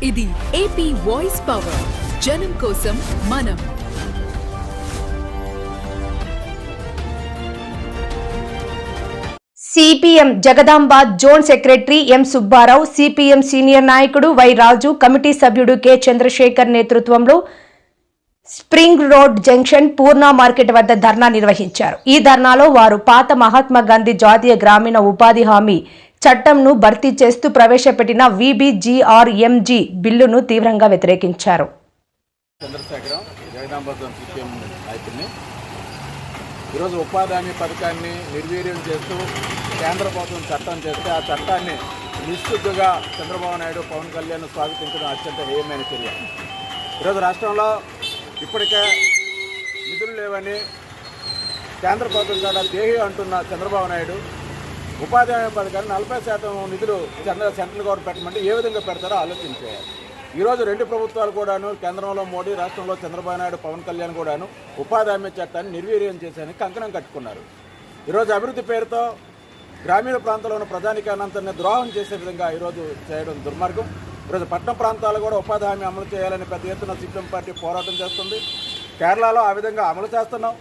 ఇది AP voice power, జనం కోసం మనం. CPM Jagadamba zone secretary M Subbarao, CPM senior నాయకుడు వై రాజు, కమిటీ సభ్యుడు కె చంద్రశేఖర్ నేతృత్వంలో స్ప్రింగ్ రోడ్ జంక్షన్ పూర్ణ మార్కెట్ వద్ద ధర్నా నిర్వహించారు. ఈ ధర్నాలో వారు పాత మహాత్మా గాంధీ జాతీయ గ్రామీణ ఉపాధి హామీ చట్టంను భర్తీ చేస్తూ ప్రవేశపెట్టిన విబిజిఆర్ఎంజి బిల్లును తీవ్రంగా వ్యతిరేకించారు. ఈరోజు ఉపాధి హామీ పథకాన్ని నిర్వీర్యం చేస్తూ కేంద్ర ప్రభుత్వం చట్టం చేస్తే ఆ చట్టాన్ని నిశ్చిద్దుగా చంద్రబాబు నాయుడు, పవన్ కళ్యాణ్ స్వాగతించడం అత్యంత హేయమైన చర్య. ఈరోజు రాష్ట్రంలో ఇప్పటికే నిధులు లేవని కేంద్ర ప్రభుత్వం కూడా దేహి అంటున్న చంద్రబాబు నాయుడు ఉపాధి హామీ పథకాన్ని 40% నిధులు సెంట్రల్ గవర్నమెంట్ పెట్టమంటే ఏ విధంగా పెడతారో ఆలోచించారు. ఈరోజు రెండు ప్రభుత్వాలు కూడాను, కేంద్రంలో మోడీ, రాష్ట్రంలో చంద్రబాబు నాయుడు, పవన్ కళ్యాణ్ కూడాను ఉపాధి హామీ చట్టాన్ని నిర్వీర్యం చేసేందుకు కంకణం కట్టుకున్నారు. ఈరోజు అభివృద్ధి పేరుతో గ్రామీణ ప్రాంతాల్లో ఉన్న ప్రజానికానంతని ద్రోహం చేసే విధంగా ఈరోజు చేయడం దుర్మార్గం. ఈరోజు పట్టణ ప్రాంతాలు కూడా ఉపాధి హామీ అమలు చేయాలని పెద్ద ఎత్తున సిపిఎం పార్టీ పోరాటం చేస్తుంది. కేరళలో ఆ విధంగా అమలు చేస్తున్నాం.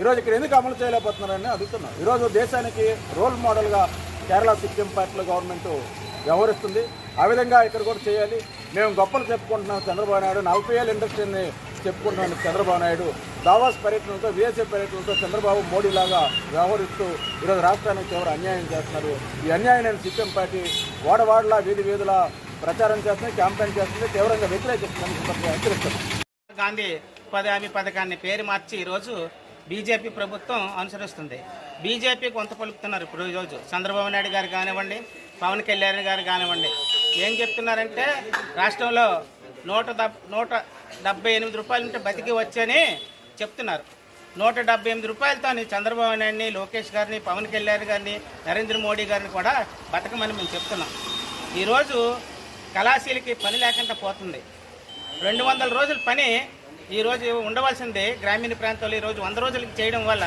ఈరోజు ఇక్కడ ఎందుకు అమలు చేయలేకపోతున్నారని అడుగుతున్నాం. ఈరోజు దేశానికి రోల్ మోడల్గా కేరళ సిపిఎం పార్టీలో గవర్నమెంట్ వ్యవహరిస్తుంది. ఆ విధంగా ఇక్కడ కూడా చేయాలి. మేము గొప్పలు చెప్పుకుంటున్నాం చంద్రబాబు నాయుడు, 40 ఏళ్ళ ఇండస్ట్రీని చెప్పుకుంటున్నాను చంద్రబాబు నాయుడు. దావాస్ పర్యటనలతో, విదేశీ పర్యటనలతో చంద్రబాబు మోడీలాగా వ్యవహరిస్తూ ఈరోజు రాష్ట్రానికి తీవ్ర అన్యాయం చేస్తున్నారు. ఈ అన్యాయం సిపిఎం పార్టీ వాడవాడలా, వీధి వీధుల ప్రచారం చేస్తుంది, క్యాంపెయిన్ చేస్తుంది, తీవ్రంగా వ్యతిరేకిస్తుందని హెచ్చరిస్తుంది. గాంధీ ఉపాధి హామీ పథకాన్ని పేరు మార్చి ఈరోజు బీజేపీ ప్రభుత్వం అనుసరిస్తుంది. బీజేపీ కొంత పలుకుతున్నారు. ఇప్పుడు ఈరోజు చంద్రబాబు నాయుడు గారు కానివ్వండి, పవన్ కళ్యాణ్ గారు కానివ్వండి, ఏం చెప్తున్నారంటే రాష్ట్రంలో 178 రూపాయలు ఉంటే బతికి వచ్చని చెప్తున్నారు. 178 రూపాయలతో చంద్రబాబు నాయుడిని, లోకేష్ గారిని, పవన్ కళ్యాణ్ గారిని, నరేంద్ర మోడీ గారిని కూడా బతకమని మేము చెప్తున్నాం. ఈరోజు కళాశీలకి పని లేకుండా పోతుంది. 200 రోజుల పని ఈరోజు ఉండవలసింది గ్రామీణ ప్రాంతాల్లో ఈరోజు 100 రోజులకి చేయడం వల్ల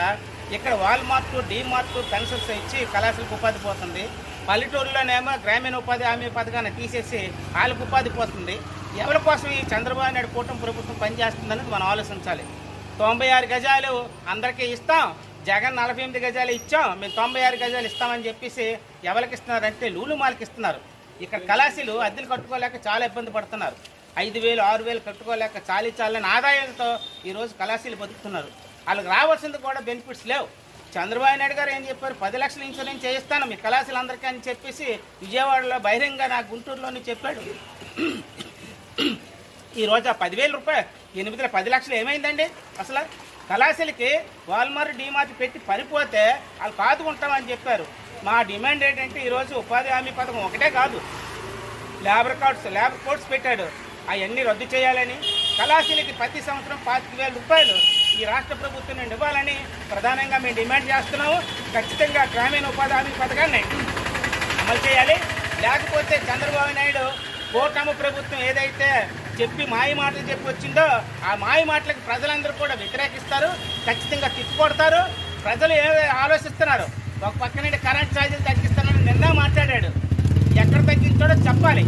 ఇక్కడ వాల్మార్ట్, డీమార్ట్ పెన్షన్స్ ఇచ్చి కళాశాలకు ఉపాధి పోతుంది. పల్లెటూరులోనేమో గ్రామీణ ఉపాధి హామీ పథకాన్ని తీసేసి వాళ్ళకు ఉపాధి పోతుంది. ఎవరి కోసం ఈ చంద్రబాబు నాయుడు కూటమి ప్రభుత్వం పనిచేస్తుందనేది మనం ఆలోచించాలి. 96 గజాలు అందరికీ ఇస్తాం, జగన్ 48 గజాలు ఇచ్చాం, మేము 96 గజాలు ఇస్తామని చెప్పేసి ఎవరికి ఇస్తున్నారంటే లూలు మాల్కి ఇస్తున్నారు. ఇక్కడ కళాశాలు అద్దెలు కట్టుకోలేక చాలా ఇబ్బంది పడుతున్నారు. 5,000, 6,000 కట్టుకోలేక చాలని ఆదాయాలతో ఈరోజు కళాశాలు బతుకుతున్నారు. వాళ్ళకి రావాల్సింది కూడా బెనిఫిట్స్ లేవు. చంద్రబాబు నాయుడు గారు ఏం చెప్పారు, 10 లక్షల ఇన్సూరెన్స్ చేయిస్తాను మీ కళాశాల అందరికీ అని చెప్పేసి విజయవాడలో బహిరంగ నా గుంటూరులోనే చెప్పాడు. ఈరోజు ఆ 10,000 రూపాయలు 10 లక్షలు ఏమైందండి? అసలు కళాశాలకి వాల్మార్ట్, డీమార్ట్ పెట్టి పనిపోతే వాళ్ళు కాదుకుంటామని చెప్పారు. మా డిమాండ్ ఏంటంటే ఈరోజు ఉపాధి హామీ పథకం ఒకటే కాదు, లేబర్ కోడ్స్ పెట్టాడు, అవన్నీ రద్దు చేయాలని, కళాశాలకి ప్రతి సంవత్సరం 25,000 రూపాయలు ఈ రాష్ట్ర ప్రభుత్వం నుండి ఇవ్వాలని ప్రధానంగా మేము డిమాండ్ చేస్తున్నాము. ఖచ్చితంగా గ్రామీణ ఉపాధి హామీ పథకాన్ని అమలు చేయాలి. లేకపోతే చంద్రబాబు నాయుడు కూటమి ప్రభుత్వం ఏదైతే చెప్పి మాయ మాటలు చెప్పి వచ్చిందో ఆ మాయ మాటలకు ప్రజలందరూ కూడా వ్యతిరేకిస్తారు, ఖచ్చితంగా తిప్పుకొడతారు. ప్రజలు ఆలోచిస్తున్నారు, ఒక పక్క నుండి కరెంట్ ఛార్జీలు తగ్గిస్తానని నిన్న మాట్లాడాడు. ఎక్కడ తగ్గించాడో చెప్పాలి.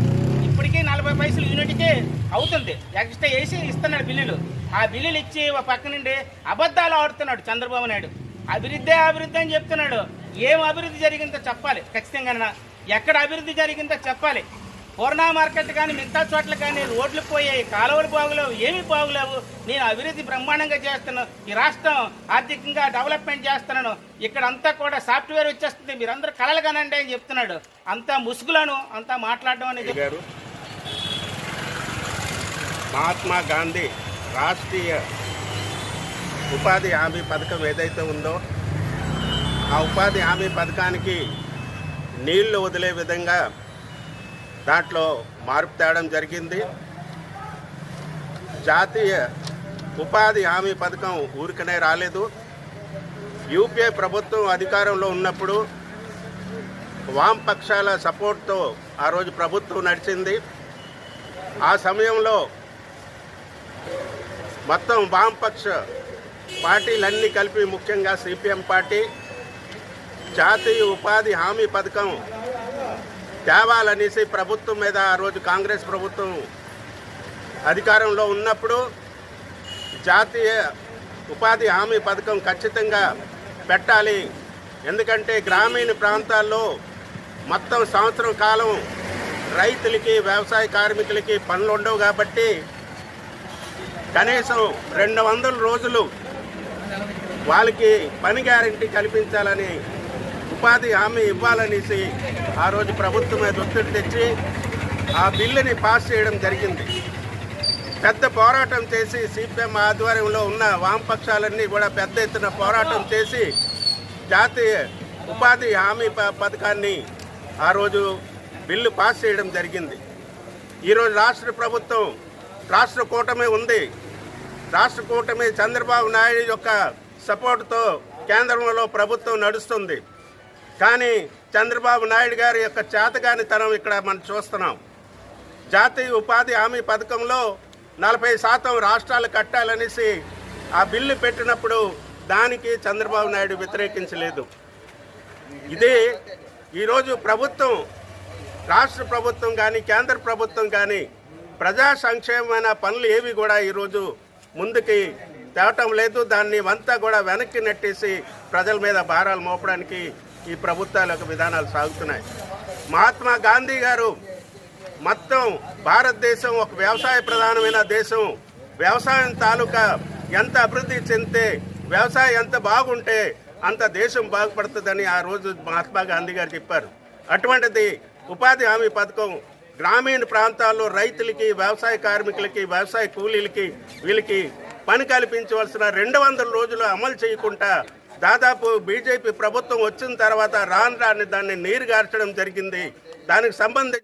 ఇప్పటికీ 40 పైసలు యూనిట్కి అవుతుంది, ఎక్స్ట్రా వేసి ఇస్తున్నాడు బిల్లులు. ఆ బిల్లులు ఇచ్చి ఒక పక్క నుండి అబద్ధాలు ఆడుతున్నాడు చంద్రబాబు నాయుడు. అభివృద్ధి అని చెప్తున్నాడు. ఏం అభివృద్ధి జరిగిందో చెప్పాలి. ఖచ్చితంగా ఎక్కడ అభివృద్ధి జరిగిందో చెప్పాలి. పూర్ణ మార్కెట్ కానీ మిగతా చోట్ల కానీ రోడ్లు పోయాయి, కాలువలు బాగులేవు, ఏమీ బాగులేవు. నేను అభివృద్ధి బ్రహ్మాండంగా చేస్తున్నాను, ఈ రాష్ట్రం ఆర్థికంగా డెవలప్మెంట్ చేస్తున్నాను, ఇక్కడ అంతా కూడా సాఫ్ట్వేర్ వచ్చేస్తుంది, మీరందరూ కలలు కానండి అని చెప్తున్నాడు. అంతా ముసుగులను అంతా మాట్లాడడం అనేది. మహాత్మా గాంధీ రాష్ట్రీయ ఉపాధి హామీ పథకం ఏదైతే ఉందో ఆ ఉపాధి హామీ పథకానికి నీళ్లు వదిలే విధంగా దాంట్లో మార్పు తేవడం జరిగింది. జాతీయ ఉపాధి హామీ పథకం ఊరికనే రాలేదు. యూపీఏ ప్రభుత్వం అధికారంలో ఉన్నప్పుడు వామపక్షాల సపోర్ట్తో ఆ రోజు ప్రభుత్వం నడిచింది. ఆ సమయంలో మొత్తం వామపక్ష పార్టీలన్నీ కలిపి, ముఖ్యంగా సిపిఎం పార్టీ జాతీయ ఉపాధి హామీ పథకం తేవాలనేసి ప్రభుత్వం మీద ఆ రోజు కాంగ్రెస్ ప్రభుత్వం అధికారంలో ఉన్నప్పుడు జాతీయ ఉపాధి హామీ పథకం ఖచ్చితంగా పెట్టాలి. ఎందుకంటే గ్రామీణ ప్రాంతాల్లో మొత్తం సంవత్సరం కాలం రైతులకి వ్యవసాయ కార్మికులకి పనులు ఉండవు కాబట్టి కనీసం 200 రోజులు వాళ్ళకి పని గ్యారెంటీ కల్పించాలని ఉపాధి హామీ ఇవ్వాలనేసి ఆ రోజు ప్రభుత్వం మీద ఒత్తిడి తెచ్చి ఆ బిల్లుని పాస్ చేయడం జరిగింది. పెద్ద పోరాటం చేసి సిపిఎం ఆధ్వర్యంలో ఉన్న వామపక్షాలన్నీ కూడా పెద్ద ఎత్తున పోరాటం చేసి జాతీయ ఉపాధి హామీ పథకాన్ని ఆ రోజు బిల్లు పాస్ చేయడం జరిగింది. ఈరోజు రాష్ట్ర ప్రభుత్వం రాష్ట్ర కూటమి ఉంది. రాష్ట్ర కూటమి చంద్రబాబు నాయుడు యొక్క సపోర్టుతో కేంద్రంలో ప్రభుత్వం నడుస్తుంది. కానీ చంద్రబాబు నాయుడు గారి యొక్క చేతగానితనం ఇక్కడ మనం చూస్తున్నాం. జాతీయ ఉపాధి హామీ పథకంలో 40% రాష్ట్రాలు కట్టాలనేసి ఆ బిల్లు పెట్టినప్పుడు దానికి చంద్రబాబు నాయుడు వ్యతిరేకించలేదు. ఇదే ఈరోజు ప్రభుత్వం, రాష్ట్ర ప్రభుత్వం కానీ కేంద్ర ప్రభుత్వం కానీ ప్రజా సంక్షేమమైన పనులు ఏవి కూడా ఈరోజు ముందుకి తేవటం లేదు. దాన్ని అంతా కూడా వెనక్కి నెట్టేసి ప్రజల మీద భారాలు మోపడానికి ఈ ప్రభుత్వాల యొక్క విధానాలు సాగుతున్నాయి. మహాత్మా గాంధీ గారు మొత్తం భారతదేశం ఒక వ్యవసాయ ప్రధానమైన దేశం, వ్యవసాయం తాలూకా ఎంత అభివృద్ధి చెందితే, వ్యవసాయం ఎంత బాగుంటే అంత దేశం బాగుపడుతుందని ఆ రోజు మహాత్మా గాంధీ గారు చెప్పారు. అటువంటిది ఉపాధి హామీ పథకం గ్రామీణ ప్రాంతాల్లో రైతులకి, వ్యవసాయ కార్మికులకి, వ్యవసాయ కూలీలకి వీళ్ళకి పని కల్పించవలసిన 200 రోజులు అమలు చేయకుండా దాదాపు బీజేపీ ప్రభుత్వం వచ్చిన తర్వాత రాను దాన్ని నీరుగార్చడం జరిగింది. దానికి సంబంధించి